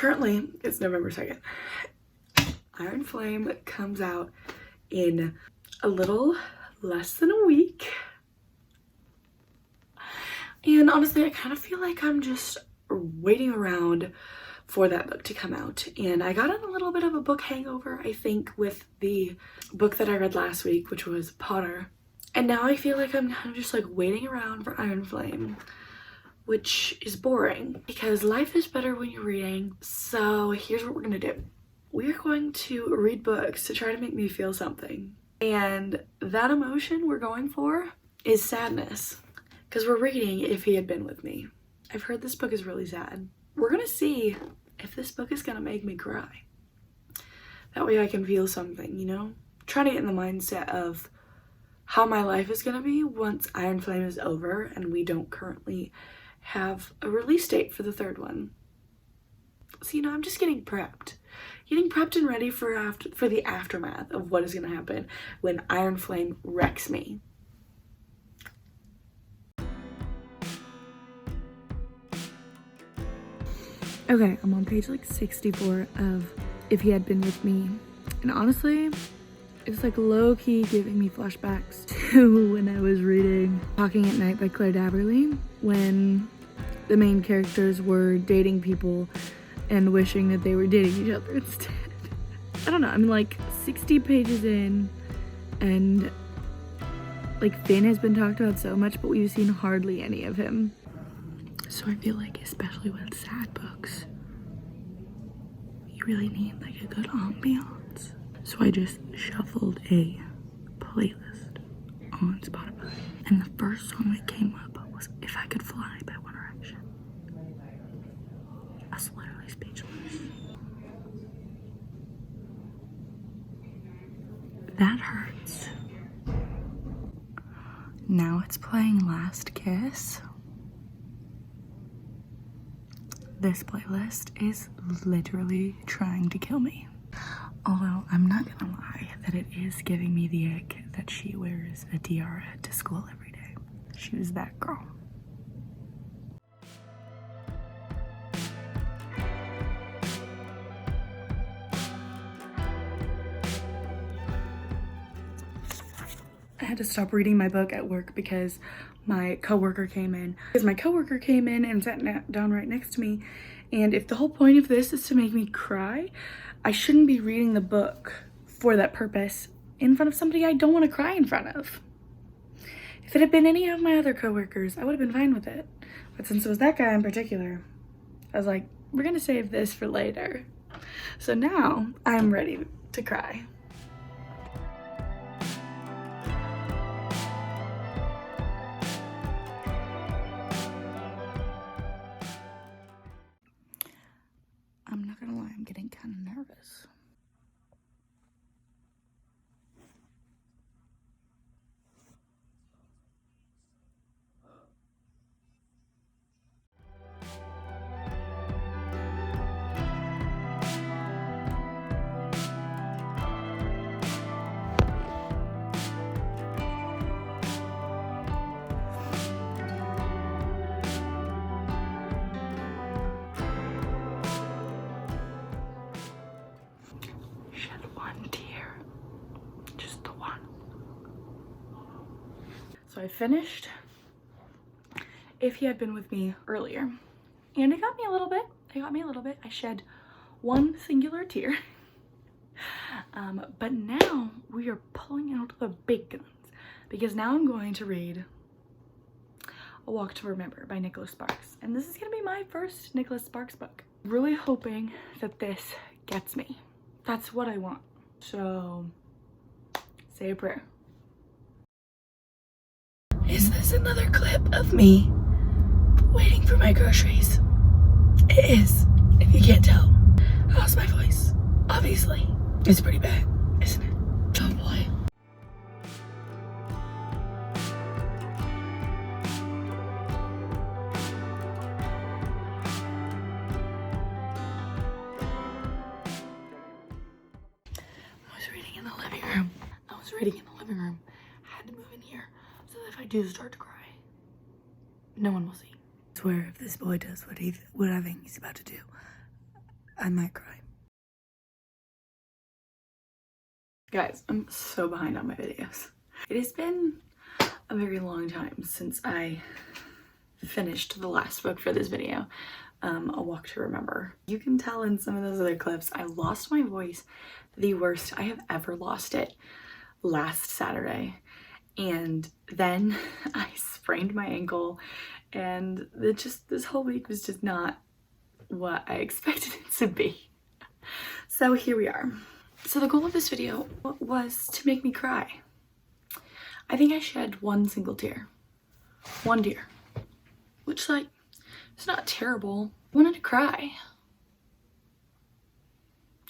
Currently, it's November 2nd. Iron Flame comes out in a little less than a week. And honestly, I kind of feel like I'm just waiting around for that book to come out. And I got in a little bit of a book hangover, I think, with the book that I read last week, which was Potter. And now I feel like I'm kind of just like waiting around for Iron Flame, which is boring because life is better when you're reading. So here's what we're gonna do. We're going to read books to try to make me feel something. And that emotion we're going for is sadness, because we're reading If He Had Been With Me. I've heard this book is really sad. We're gonna see if this book is gonna make me cry. That way I can feel something, you know? Trying to get in the mindset of how my life is gonna be once Iron Flame is over and we don't currently have a release date for the third one. So, you know, I'm just getting prepped and ready for the aftermath of what is gonna happen when Iron Flame wrecks me. Okay, I'm on page like 64 of If He Had Been With Me. And honestly, it's like low-key giving me flashbacks to when I was reading Talking at Night by Claire Daberly, when the main characters were dating people and wishing that they were dating each other instead. I don't know, I'm like 60 pages in, and like Finn has been talked about so much, but we've seen hardly any of him. So I feel like, especially with sad books, you really need like a good ambiance. So I just shuffled a playlist on Spotify, and the first song that came up was If I Could Fly by One Direction. I was literally speechless. That hurts. Now it's playing Last Kiss. This playlist is literally trying to kill me. Although I'm not gonna lie that it is giving me the ick that she wears a tiara to school every day. She was that girl. I had to stop reading my book at work because my coworker came in. And sat down right next to me. And if the whole point of this is to make me cry, I shouldn't be reading the book for that purpose in front of somebody I don't want to cry in front of. If it had been any of my other coworkers, I would have been fine with it. But since it was that guy in particular, I was like, we're gonna save this for later. So now I'm ready to cry. I'm not gonna lie, I'm getting kind of nervous. So I finished If He Had Been With Me earlier, and it got me a little bit. I shed one singular tear. But now we are pulling out the big guns, because now I'm going to read A Walk to Remember by Nicholas Sparks. And this is gonna be my first Nicholas Sparks book. Really hoping that this gets me. That's what I want. So say a prayer. Is this another clip of me waiting for my groceries? It is, if you can't tell. How's my voice? Obviously, it's pretty bad, isn't it? Oh boy. I was reading in the living room. I had to move in here so that if I do start to cry, no one will see. I swear if this boy does what I think he's about to do, I might cry. Guys, I'm so behind on my videos. It has been a very long time since I finished the last book for this video, A Walk to Remember. You can tell in some of those other clips, I lost my voice the worst I have ever lost it last Saturday. And then I sprained my ankle, and this whole week was just not what I expected it to be. So here we are. So the goal of this video was to make me cry. I think I shed one single tear. One tear. Which, like, it's not terrible. I wanted to cry.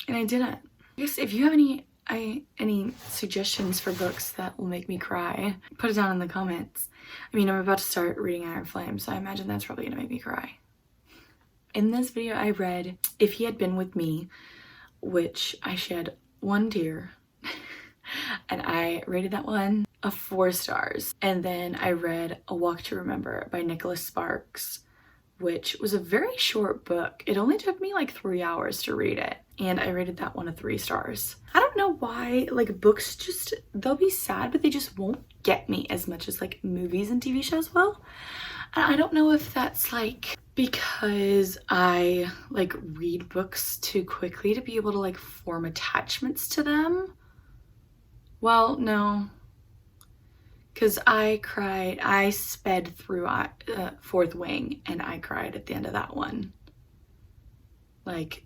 And I didn't. I guess if you have any suggestions for books that will make me cry, put it down in the comments. I mean, I'm about to start reading Iron Flame, so I imagine that's probably gonna make me cry. In this video, I read If He Had Been With Me, which I shed one tear, and I rated that one a 4 stars. And then I read A Walk to Remember by Nicholas Sparks, which was a very short book. It only took me like 3 hours to read it, and I rated that one a 3 stars. I don't know why, like, books just, they'll be sad, but they just won't get me as much as like movies and TV shows will. And I don't know if that's like because I like read books too quickly to be able to like form attachments to them. Well, no, because I sped through Fourth Wing, and I cried at the end of that one. Like,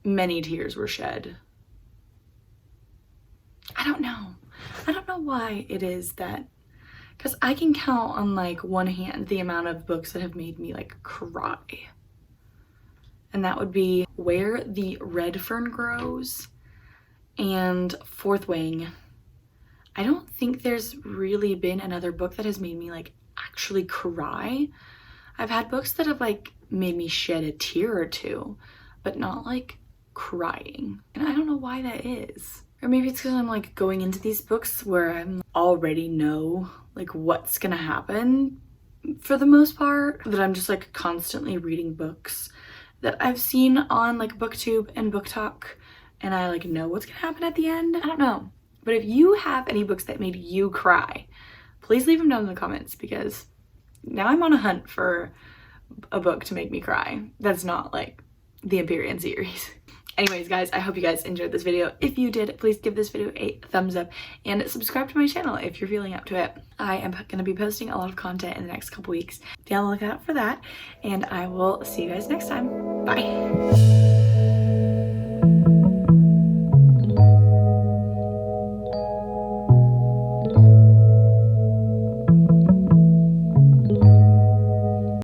many tears were shed. I don't know why it is that, because I can count on like one hand the amount of books that have made me like cry. And that would be Where the Red Fern Grows and Fourth Wing. I don't think there's really been another book that has made me like actually cry. I've had books that have like made me shed a tear or two, but not like crying. And I don't know why that is. Or maybe it's because I'm like going into these books where I already know like what's gonna happen for the most part, that I'm just like constantly reading books that I've seen on like BookTube and BookTok, and I like know what's gonna happen at the end. I don't know. But if you have any books that made you cry, please leave them down in the comments, because now I'm on a hunt for a book to make me cry that's not like the Empyrean series. Anyways, guys, I hope you guys enjoyed this video. If you did, please give this video a thumbs up and subscribe to my channel if you're feeling up to it. I am going to be posting a lot of content in the next couple weeks. Be on the lookout for that, and I will see you guys next time. Bye.